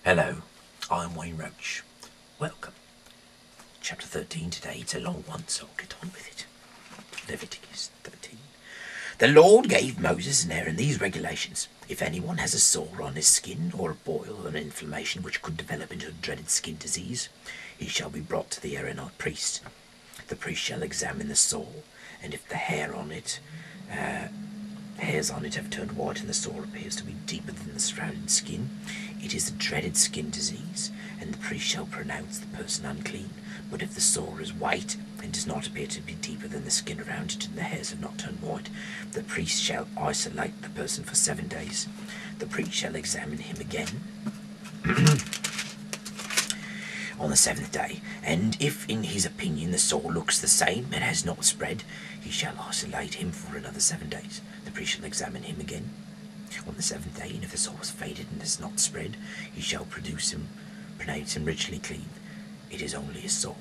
Hello, I'm Wayne Roach. Welcome. Chapter 13 today. It's a long one, so I'll get on with it. Leviticus 13. The Lord gave Moses and Aaron these regulations. If anyone has a sore on his skin, or a boil, or an inflammation which could develop into a dreaded skin disease, he shall be brought to the Aaronite priest. The priest shall examine the sore, and if the hairs on it have turned white and the sore appears to be deeper than the surrounding skin, it is a dreaded skin disease, and the priest shall pronounce the person unclean. But if the sore is white and does not appear to be deeper than the skin around it and the hairs have not turned white, the priest shall isolate the person for 7 days. The priest shall examine him again on the 7th day, and if in his opinion the sore looks the same and has not spread, he shall isolate him for another 7 days. The priest shall examine him again on the 7th day, and if the sore has faded and has not spread, he shall pronounce him ritually clean. It is only a sore.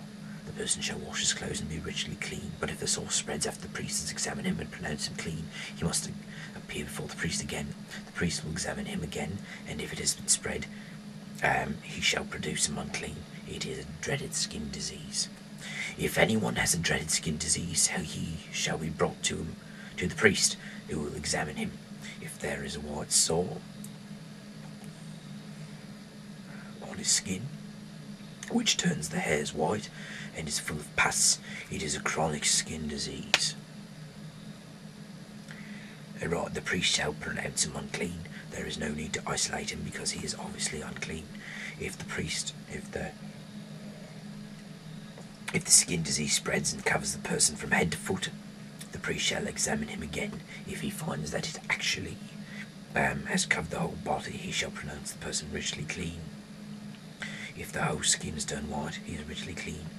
The person shall wash his clothes and be ritually clean. But if the sore spreads after the priest has examined him and pronounced him clean, he must appear before the priest again. The priest will examine him again, and if it has been spread, he shall produce him unclean. It is a dreaded skin disease. If anyone has a dreaded skin disease, he shall be brought to the priest, who will examine him. If there is a white sore on his skin, which turns the hairs white and is full of pus, it is a chronic skin disease. The priest shall pronounce him unclean. There is no need to isolate him because he is obviously unclean. If the skin disease spreads and covers the person from head to foot, the priest shall examine him again. If he finds that it actually has covered the whole body, he shall pronounce the person ritually clean. If the whole skin is turned white, he is ritually clean.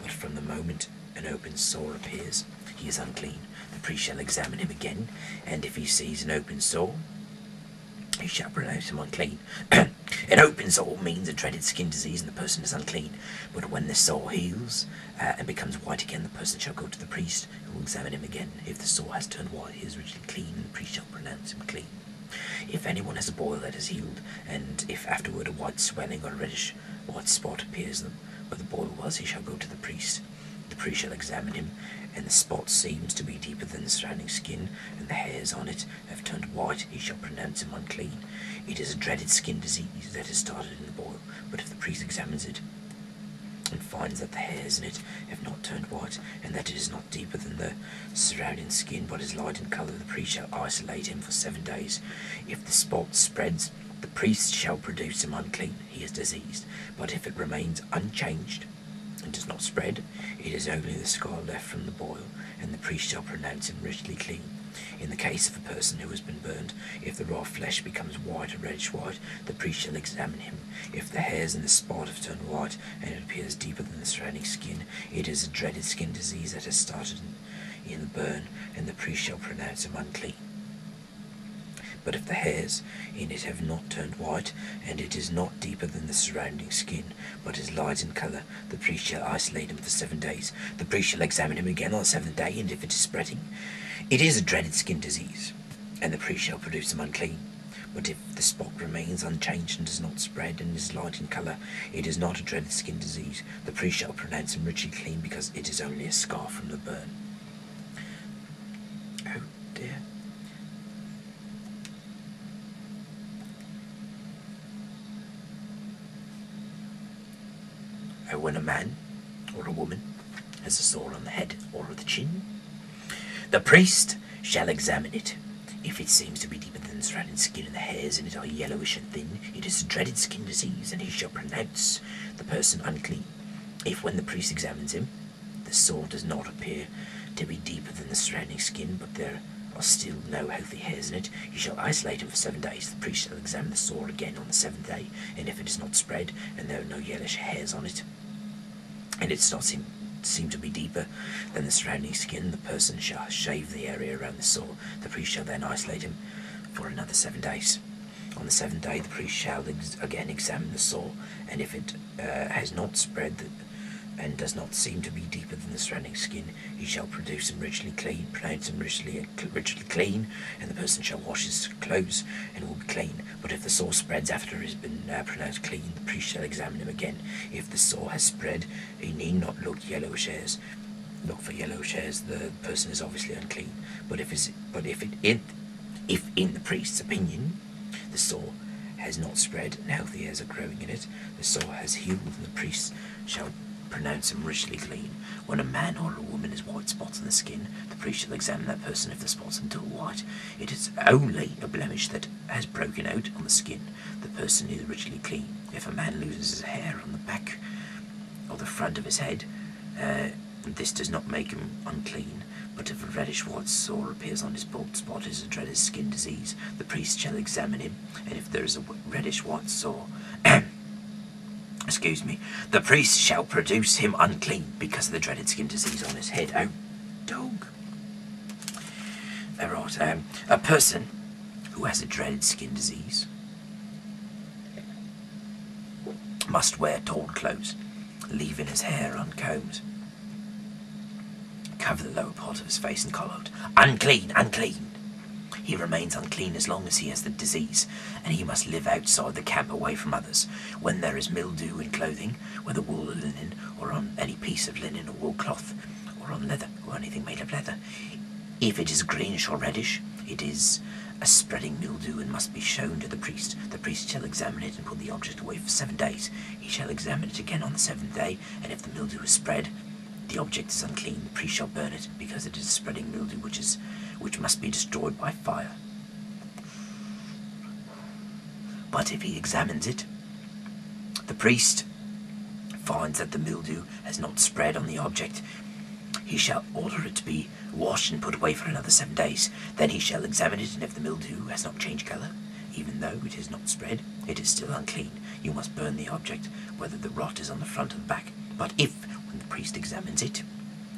But from the moment an open sore appears, he is unclean. The priest shall examine him again, and if he sees an open sore, he shall pronounce him unclean. An open sore means a dreaded skin disease and the person is unclean. But when the sore heals and becomes white again, the person shall go to the priest, who will examine him again. If the sore has turned white, he is ritually clean, and the priest shall pronounce him clean. If anyone has a boil that has healed, and if afterward a white swelling or a reddish white spot appears where the boil was, he shall go to the priest. The priest shall examine him, and the spot seems to be deeper than the surrounding skin, and the hairs on it have turned white, he shall pronounce him unclean. It is a dreaded skin disease that has started in the boil, but if the priest examines it and finds that the hairs in it have not turned white, and that it is not deeper than the surrounding skin but is light in colour, the priest shall isolate him for 7 days. If the spot spreads, the priest shall produce him unclean. He is diseased. But if it remains unchanged and does not spread, it is only the scar left from the boil, and the priest shall pronounce him ritually clean. In the case of a person who has been burned, if the raw flesh becomes white or reddish white, the priest shall examine him. If the hairs in the spot have turned white and it appears deeper than the surrounding skin, it is a dreaded skin disease that has started in the burn, and the priest shall pronounce him unclean. But if the hairs in it have not turned white, and it is not deeper than the surrounding skin, but is light in colour, the priest shall isolate him for 7 days. The priest shall examine him again on the 7th day, and if it is spreading, it is a dreaded skin disease, and the priest shall produce him unclean. But if the spot remains unchanged and does not spread and is light in colour, it is not a dreaded skin disease. The priest shall pronounce him ritually clean, because it is only a scar from the burn. Oh dear. When a man or a woman has a sore on the head or the chin, the priest shall examine it. If it seems to be deeper than the surrounding skin and the hairs in it are yellowish and thin, it is a dreaded skin disease, and he shall pronounce the person unclean. If when the priest examines him, the sore does not appear to be deeper than the surrounding skin, but there are still no healthy hairs in it, he shall isolate him for 7 days. The priest shall examine the sore again on the 7th day, and if it is not spread, and there are no yellowish hairs on it, and it does not seem to be deeper than the surrounding skin, the person shall shave the area around the sore. The priest shall then isolate him for another 7 days. On the 7th day, the priest shall again examine the sore, and if it has not spread, and does not seem to be deeper than the surrounding skin, he shall pronounce him ritually clean, and the person shall wash his clothes and will be clean. But if the sore spreads after it has been pronounced clean, the priest shall examine him again. If the sore has spread, he need not look for yellow hairs. The person is obviously unclean. But if in the priest's opinion the sore has not spread and healthy hairs are growing in it, the sore has healed, and the priest shall pronounce him ritually clean. When a man or a woman has white spots on the skin, the priest shall examine that person. If the spots are dull white, it is only a blemish that has broken out on the skin. The person is ritually clean. If a man loses his hair on the back or the front of his head, this does not make him unclean. But if a reddish white sore appears on his bald spot, it is a dreaded skin disease. The priest shall examine him, and if there is a reddish white sore, the priest shall produce him unclean because of the dreaded skin disease on his head. Oh, dog. Alright, a person who has a dreaded skin disease must wear torn clothes, leaving his hair uncombed, cover the lower part of his face and collar. Unclean, unclean. He remains unclean as long as he has the disease, and he must live outside the camp away from others. When there is mildew in clothing, whether wool or linen, or on any piece of linen or wool cloth, or on leather, or anything made of leather, if it is greenish or reddish, it is a spreading mildew and must be shown to the priest. The priest shall examine it and put the object away for 7 days. He shall examine it again on the 7th day, and if the mildew is spread, the object is unclean. The priest shall burn it, because it is spreading mildew which must be destroyed by fire. But if he examines it, the priest finds that the mildew has not spread on the object, he shall order it to be washed and put away for another 7 days. Then he shall examine it, and if the mildew has not changed colour, even though it is not spread, it is still unclean. You must burn the object, whether the rot is on the front or the back. But if, when the priest examines it,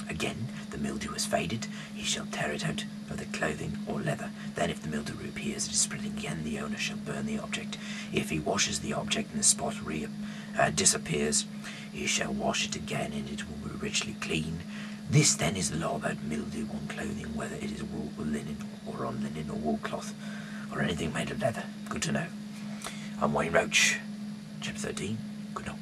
again the mildew has faded, he shall tear it out of the clothing or leather. Then if the mildew reappears, it is spreading again, the owner shall burn the object. If he washes the object and the spot disappears, he shall wash it again, and it will be richly clean. This then is the law about mildew on clothing, whether it is wool or linen, or on linen or wool cloth, or anything made of leather. Good to know. I'm Wayne Roach, Chapter 13. Good night.